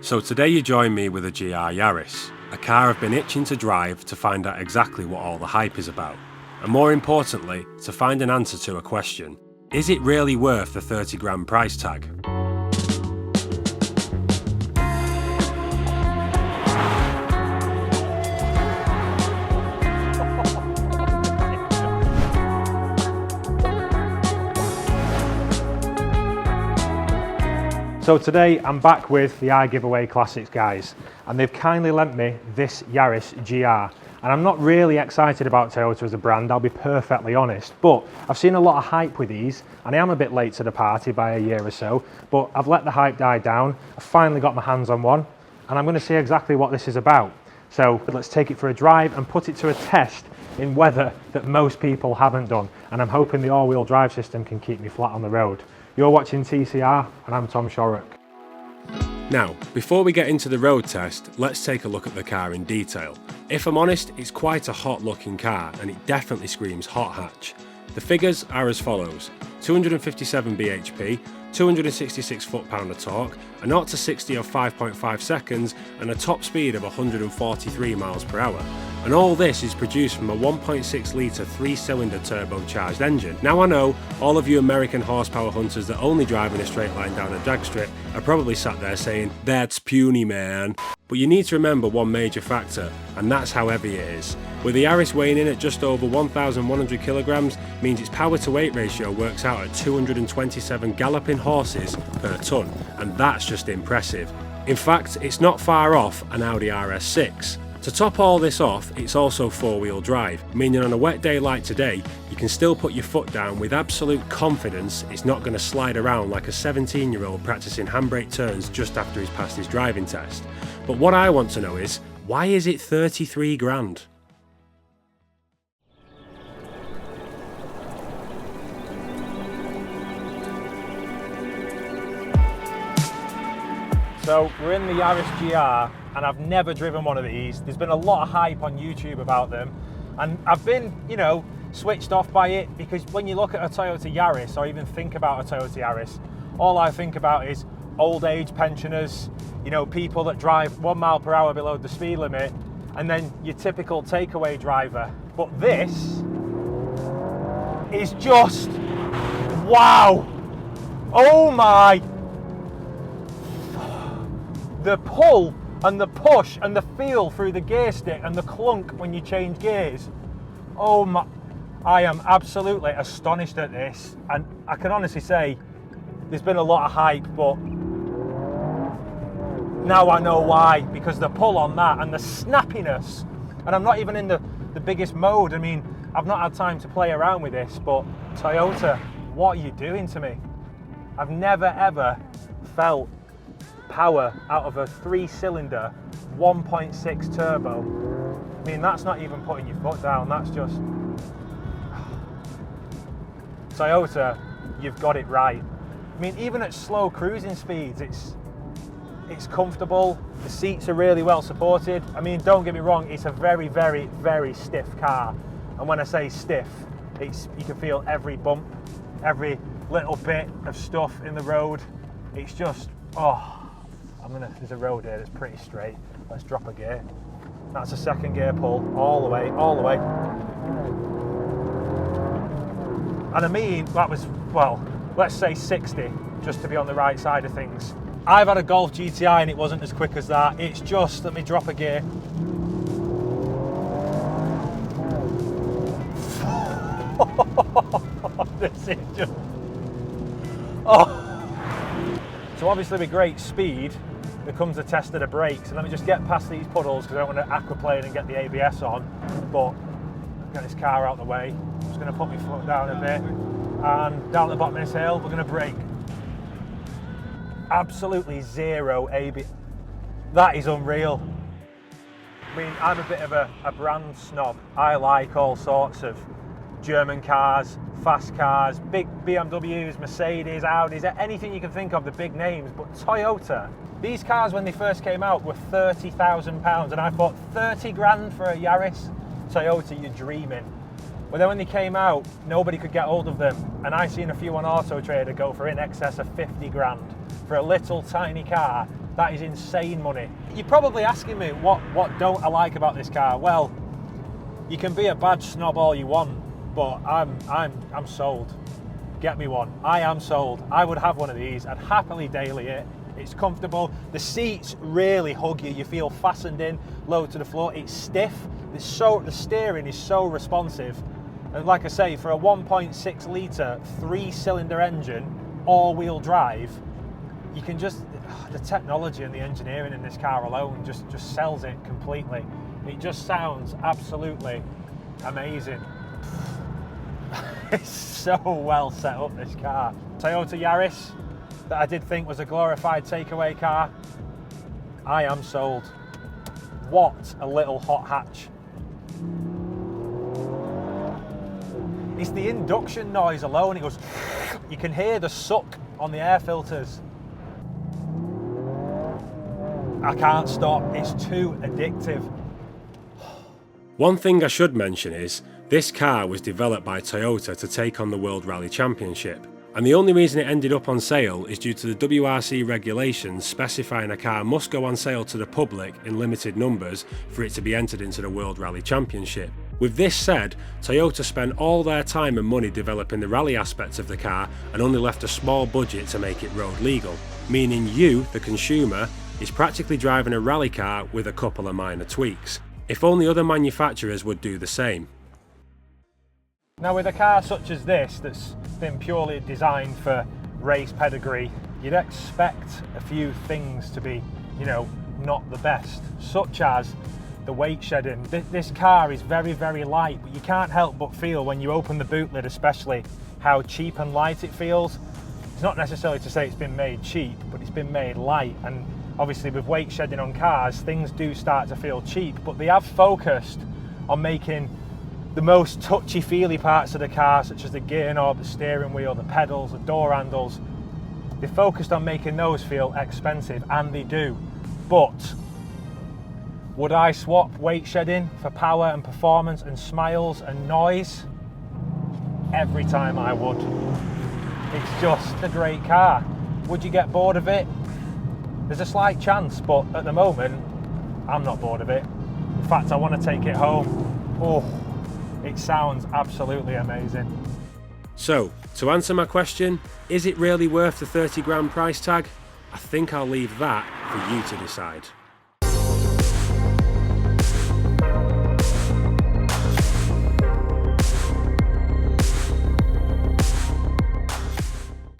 So today you join me with a GR Yaris, a car I've been itching to drive to find out exactly what all the hype is about. And more importantly, to find an answer to a question. Is it really worth the 30 grand price tag? So today I'm back with the iGiveaway Classics guys, and they've kindly lent me this Yaris GR. And I'm not really excited about Toyota as a brand, I'll be perfectly honest, but I've seen a lot of hype with these, and I am a bit late to the party by a year or so, but I've let the hype die down. I've finally got my hands on one, and I'm going to see exactly what this is about. So let's take it for a drive and put it to a test in weather that most people haven't done, and I'm hoping the all-wheel drive system can keep me flat on the road. You're watching TCR, and I'm Tom Shorrock. Now, before we get into the road test, let's take a look at the car in detail. If I'm honest, it's quite a hot looking car, and it definitely screams hot hatch. The figures are as follows: 257 bhp, 266 foot-pound of torque, a 0 to 60 of 5.5 seconds, and a top speed of 143 miles per hour. And all this is produced from a 1.6 litre 3-cylinder turbocharged engine. Now I know all of you American horsepower hunters that only drive in a straight line down a drag strip are probably sat there saying, "That's puny, man." But you need to remember one major factor, and that's how heavy it is. With the Yaris weighing in at just over 1,100 kilograms, means its power to weight ratio works out at 227 galloping horses per tonne, and that's just impressive. In fact, it's not far off an Audi RS6. To top all this off, it's also four-wheel drive, meaning on a wet day like today, you can still put your foot down with absolute confidence it's not going to slide around like a 17-year-old practicing handbrake turns just after he's passed his driving test. But what I want to know is, why is it 33 grand? So we're in the Yaris GR, and I've never driven one of these. There's been a lot of hype on YouTube about them, and I've been, switched off by it, because when you look at a Toyota Yaris or even think about a Toyota Yaris, all I think about is old age pensioners, people that drive 1 mile per hour below the speed limit, and then your typical takeaway driver. But this is just wow. Oh my. The pull and the push and the feel through the gear stick and the clunk when you change gears. Oh my, I am absolutely astonished at this. And I can honestly say there's been a lot of hype, but now I know why, because the pull on that and the snappiness. And I'm not even in the biggest mode. I mean, I've not had time to play around with this, but Toyota, what are you doing to me? I've never ever felt power out of a 3-cylinder 1.6 turbo. I mean, that's not even putting your foot down, that's just Toyota, you've got it right. I mean, even at slow cruising speeds, it's comfortable, the seats are really well supported. I mean, don't get me wrong, it's a very, very, very stiff car, and when I say stiff, you can feel every bump, every little bit of stuff in the road. It's just, there's a road here that's pretty straight. Let's drop a gear. That's a second gear pull, all the way. And I mean, that was, well, let's say 60, just to be on the right side of things. I've had a Golf GTI and it wasn't as quick as that. It's just, let me drop a gear. This is just, So obviously with great speed, there comes a test of the brakes. And let me just get past these puddles because I don't want to aquaplane and get the ABS on. But get this car out of the way. I'm just going to put my foot down a bit. And down at the bottom of this hill, we're going to brake. Absolutely zero ABS. That is unreal. I mean, I'm a bit of a brand snob. I like all sorts of German cars, fast cars, big BMWs, Mercedes, Audis, anything you can think of, the big names. But Toyota, these cars when they first came out were £30,000, and I thought 30 grand for a Yaris? Toyota, you're dreaming. But then when they came out, nobody could get hold of them, and I seen a few on Auto Trader go for in excess of 50 grand for a little tiny car That is insane money. You're probably asking me, what don't I like about this car? Well, you can be a badge snob all you want, but I'm sold. Get me one. I am sold. I would have one of these. I'd happily daily it. It's comfortable. The seats really hug you. You feel fastened in, low to the floor. It's stiff. The steering is so responsive. And like I say, for a 1.6 litre 3-cylinder engine, all-wheel drive, you can just, the technology and the engineering in this car alone just sells it completely. It just sounds absolutely amazing. It's so well set up, this car. Toyota Yaris, that I did think was a glorified takeaway car. I am sold. What a little hot hatch. It's the induction noise alone. It goes, you can hear the suck on the air filters. I can't stop, it's too addictive. One thing I should mention is, this car was developed by Toyota to take on the World Rally Championship, and the only reason it ended up on sale is due to the WRC regulations specifying a car must go on sale to the public in limited numbers for it to be entered into the World Rally Championship. With this said, Toyota spent all their time and money developing the rally aspects of the car and only left a small budget to make it road legal, meaning you, the consumer, is practically driving a rally car with a couple of minor tweaks. If only other manufacturers would do the same. Now with a car such as this, that's been purely designed for race pedigree, you'd expect a few things to be, not the best, such as the weight shedding. This car is very, very light, but you can't help but feel when you open the boot lid especially how cheap and light it feels. It's not necessarily to say it's been made cheap, but it's been made light, and obviously with weight shedding on cars, things do start to feel cheap, but they have focused on making the most touchy-feely parts of the car, such as the gear knob, the steering wheel, the pedals, the door handles. They focused on making those feel expensive, and they do. But would I swap weight shedding for power and performance and smiles and noise? Every time I would. It's just a great car. Would you get bored of it? There's a slight chance, but at the moment, I'm not bored of it. In fact, I want to take it home. Oh, it sounds absolutely amazing. So, to answer my question, is it really worth the 30 grand price tag? I think I'll leave that for you to decide.